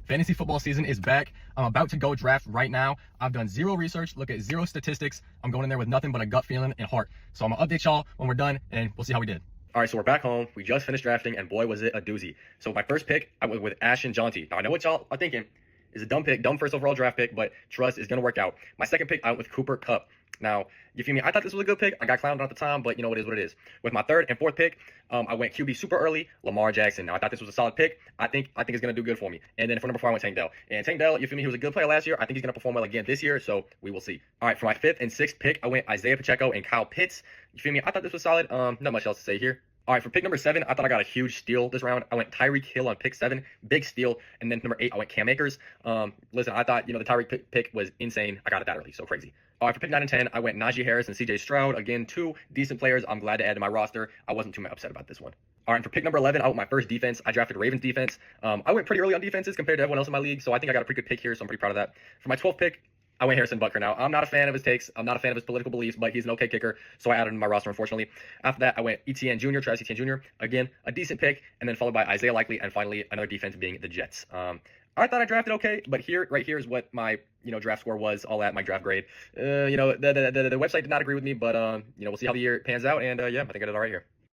Fantasy football season is back. I'm about to go draft right now. I've done zero research, look at zero statistics. I'm going in there with nothing but a gut feeling and heart. So I'm gonna update y'all when we're done, and we'll see how we did. All right, so we're back home. We just finished drafting, and boy, was it a doozy. So my first pick, I went with Ashton Jaunty. Now, I know what y'all are thinking. Is a dumb pick, dumb first overall draft pick, but trust is going to work out. My second pick, I went with Cooper Kupp. Now, you feel me? I thought this was a good pick. I got clowned at the time, but you know, it is what it is. With my third and fourth pick, I went QB super early, Lamar Jackson. Now, I thought this was a solid pick. I think it's going to do good for me. And then for number 4, I went Tank Dell. And Tank Dell, you feel me? He was a good player last year. I think he's going to perform well again this year, so we will see. All right, for my fifth and sixth pick, I went Isaiah Pacheco and Kyle Pitts. You feel me? I thought this was solid. Not much else to say here. All right, for pick number 7, I thought I got a huge steal this round. I went Tyreek Hill on pick 7, big steal. And then number 8, I went Cam Akers. Listen, I thought, the Tyreek pick was insane. I got it that early, so crazy. All right, for pick 9 and 10, I went Najee Harris and CJ Stroud. Again, 2 decent players I'm glad to add to my roster. I wasn't too upset about this one. All right, for pick number 11, I went my first defense. I drafted Ravens defense. I went pretty early on defenses compared to everyone else in my league, so I think I got a pretty good pick here, so I'm pretty proud of that. For my 12th pick, I went Harrison Butker. Now, I'm not a fan of his takes. I'm not a fan of his political beliefs, but he's an okay kicker, so I added him to my roster, unfortunately. After that, I went Etienne Jr., Travis Etienne Jr. Again, a decent pick, and then followed by Isaiah Likely, and finally, another defense being the Jets. I thought I drafted okay, but right here is what my, draft score was all at, my draft grade. The website did not agree with me, but, we'll see how the year pans out, and, yeah, I think I did all right here.